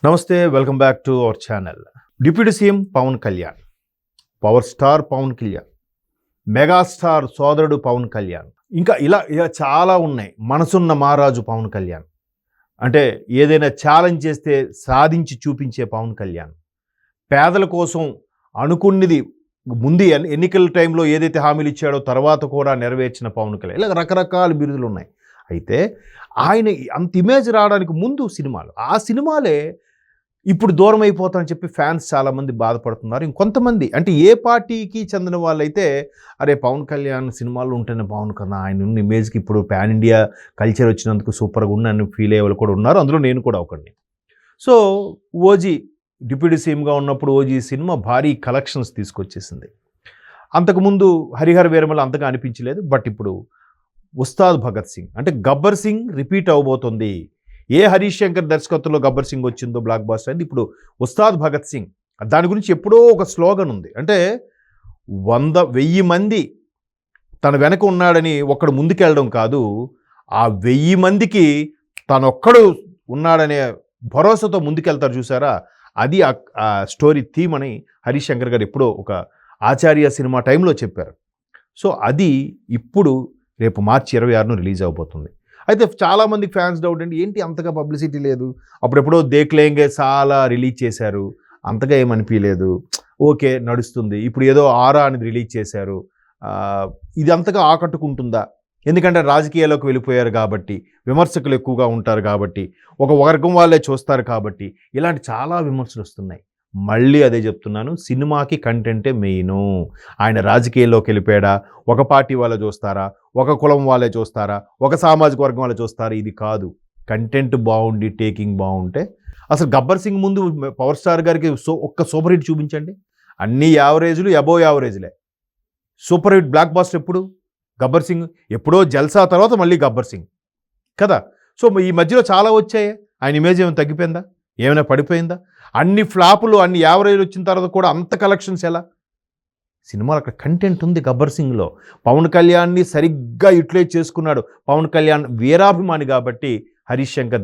నమస్తే, welcome back to our channel. Deputy CM Pawan Kalyan, power star Pawan Kalyan, megastar సోదరుడు పవన్ కళ్యాణ్, ఇంకా ఇలా చాలా ఉన్నాయి. మనసున్న మహారాజు పవన్ కళ్యాణ్, అంటే ఏదైనా ఛాలెంజ్ చేస్తే సాధించి చూపించే పవన్ కళ్యాణ్, పేదల కోసం అనుకున్నది ముందు ఎన్నికల టైంలో ఏదైతే హామీలు ఇచ్చాడో తర్వాత కూడా నెరవేర్చిన పవన్ కళ్యాణ్, ఇలా రకరకాల బిరుదులు ఉన్నాయి. అయితే ఆయన అంత ఇమేజ్ రావడానికి ముందు సినిమాలు, ఆ సినిమాలే ఇప్పుడు దూరం అయిపోతారని చెప్పి ఫ్యాన్స్ చాలామంది బాధపడుతున్నారు. ఇంకొంతమంది అంటే ఏ పార్టీకి చెందిన వాళ్ళైతే అరే పవన్ కళ్యాణ్ సినిమాలు ఉంటేనే బాగుంది కదా, ఆయన ఉన్న ఇమేజ్కి ఇప్పుడు పాన్ ఇండియా కల్చర్ వచ్చినందుకు సూపర్గా ఉన్నాను ఫీల్ అయ్యే వాళ్ళు కూడా ఉన్నారు. అందులో నేను కూడా ఒకడిని. సో ఓజీ డిప్యూటీ సీఎంగా ఉన్నప్పుడు ఓజీ సినిమా భారీ కలెక్షన్స్ తీసుకొచ్చేసింది. అంతకుముందు హరిహర వీరమల అంతగా అనిపించలేదు. బట్ ఇప్పుడు ఉస్తాద్ భగత్ సింగ్ అంటే గబ్బర్ సింగ్ రిపీట్ అవబోతుంది. ఏ హరీష్ శంకర్ దర్శకత్వంలో గబ్బర్ సింగ్ వచ్చిందో బ్లాక్ బాస్టర్ అయింది, ఇప్పుడు ఉస్తాద్ భగత్ సింగ్. దాని గురించి ఎప్పుడో ఒక స్లోగన్ ఉంది. అంటే 100,000 మంది తన వెనక ఉన్నాడని ఒక్కడు ముందుకెళ్ళడం కాదు, ఆ 1000 మందికి తనొక్కడు ఉన్నాడనే భరోసాతో ముందుకెళ్తారు చూసారా, అది ఆ స్టోరీ థీమ్ అని హరీష్ శంకర్ గారు ఎప్పుడో ఒక ఆచార్య సినిమా టైంలో చెప్పారు. సో అది ఇప్పుడు రేపు మార్చి 26న రిలీజ్ అవబోతుంది. అయితే చాలామంది ఫ్యాన్స్ డౌట్ అండి, ఏంటి అంతగా పబ్లిసిటీ లేదు, అప్పుడెప్పుడో దేఖ్లేంగే చాలా రిలీజ్ చేశారు, అంతగా ఏమనిపించలేదు, ఓకే నడుస్తుంది. ఇప్పుడు ఏదో ఆరా అనేది రిలీజ్ చేశారు, ఇది అంతగా ఆకట్టుకుంటుందా? ఎందుకంటే రాజకీయాల్లోకి వెళ్ళిపోయారు కాబట్టి, విమర్శకులు ఎక్కువగా ఉంటారు కాబట్టి, ఒక వర్గం వాళ్ళే చూస్తారు కాబట్టి, ఇలాంటి చాలా విమర్శలు వస్తున్నాయి. మళ్ళీ అదే చెప్తున్నాను, సినిమాకి కంటెంటే మెయిను. ఆయన రాజకీయాల్లోకి వెళ్ళిపోయాడా, ఒక పార్టీ వాళ్ళే చూస్తారా, ఒక కులం వాళ్ళే చూస్తారా, ఒక సామాజిక వర్గం వాళ్ళే చూస్తారా, ఇది కాదు. కంటెంట్ బాగుండి టేకింగ్ బాగుంటే. అసలు గబ్బర్ సింగ్ ముందు పవర్ స్టార్ గారికి ఒక్క సూపర్ హిట్ చూపించండి. అన్ని యావరేజ్లు అబోవ్ యావరేజ్లే. సూపర్ హిట్ బ్లాక్ బాస్టర్ ఎప్పుడు? గబ్బర్ సింగ్. ఎప్పుడో జల్సా తర్వాత మళ్ళీ గబ్బర్ సింగ్ కదా. సో ఈ మధ్యలో చాలా వచ్చాయి. ఆయన ఇమేజ్ ఏమైనా తగ్గిపోయిందా, ఏమైనా పడిపోయిందా? అన్ని ఫ్లాపులు అన్ని యావరేజ్లు వచ్చిన తర్వాత కూడా అంత కలెక్షన్స్ ఎలా? సినిమాలో అక్కడ కంటెంట్ ఉంది. గబ్బర్ సింగ్లో పవన్ కళ్యాణ్ని సరిగ్గా యూటిలైజ్ చేసుకున్నాడు. పవన్ కళ్యాణ్ వీరాభిమాని కాబట్టి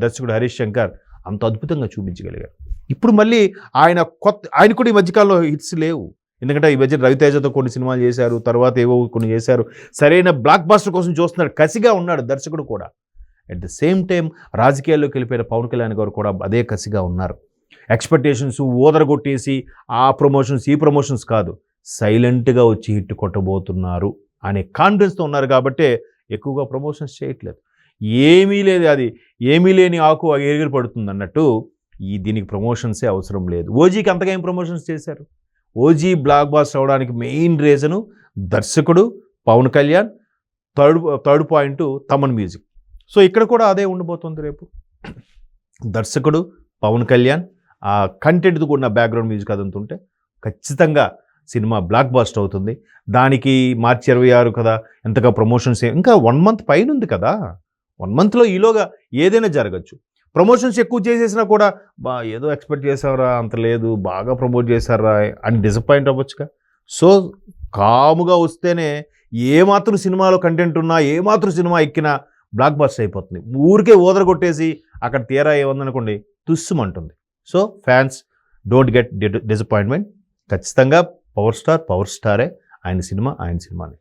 దర్శకుడు హరీష్ శంకర్ అంత అద్భుతంగా చూపించగలిగారు. ఇప్పుడు మళ్ళీ ఆయన కూడా ఈ మధ్యకాలంలో హిట్స్ లేవు. ఎందుకంటే ఈ మధ్య రవితేజతో కొన్ని సినిమాలు చేశారు, తర్వాత ఏవో కొన్ని చేశారు. సరైన బ్లాక్ బాస్టర్ కోసం చూస్తున్నాడు, కసిగా ఉన్నాడు దర్శకుడు కూడా. అట్ ద సేమ్ టైం రాజకీయాల్లోకి వెళ్ళిపోయిన పవన్ కళ్యాణ్ గారు కూడా అదే కసిగా ఉన్నారు. ఎక్స్పెక్టేషన్స్ ఓదరగొట్టేసి ఆ ప్రమోషన్స్ ఈ ప్రమోషన్స్ కాదు, సైలెంట్గా వచ్చి హిట్ కొట్టబోతున్నారు అనే కాన్ఫిడెన్స్తో ఉన్నారు కాబట్టే ఎక్కువగా ప్రమోషన్స్ చేయట్లేదు. ఏమీ లేదు, అది ఏమీ లేని ఆకు ఎగిరి పడుతుంది అన్నట్టు దీనికి ప్రమోషన్సే అవసరం లేదు. ఓజీకి అంతగా ఏం ప్రమోషన్స్ చేశారు? ఓజీ బ్లాక్ బాస్టర్ అవడానికి మెయిన్ రీజను దర్శకుడు Pawan Kalyan, third point Thaman music. So ఇక్కడ కూడా అదే ఉండబోతుంది రేపు. దర్శకుడు పవన్ కళ్యాణ్, ఆ కంటెంట్తో కూడిన బ్యాక్గ్రౌండ్ మ్యూజిక్ అదంతా ఉంటే ఖచ్చితంగా సినిమా బ్లాక్ బాస్టర్ అవుతుంది. దానికి మార్చి 26 కదా, ఎంతగా ప్రమోషన్స్ ఇంకా 1 మంత్ పైన ఉంది కదా. 1 మంత్లో ఈలోగా ఏదైనా జరగచ్చు. ప్రమోషన్స్ ఎక్కువ చేసేసినా కూడా ఏదో ఎక్స్పెక్ట్ చేసావురా, అంత లేదు, బాగా ప్రమోట్ చేశారా అని డిసప్పాయింట్ అవ్వచ్చుగా. సో కాముగా వస్తేనే ఏమాత్రం సినిమాలో కంటెంట్ ఉన్నా, ఏమాత్రం సినిమా ఎక్కినా బ్లాక్ బాస్టర్ అయిపోతుంది. ఊరికే ఓదరగొట్టేసి అక్కడ తీరా ఏముందనుకోండి తుస్సుమంటుంది. So fans don't get disappointment. ఖచ్చితంగా పవర్ స్టారే, ఆయన సినిమానే.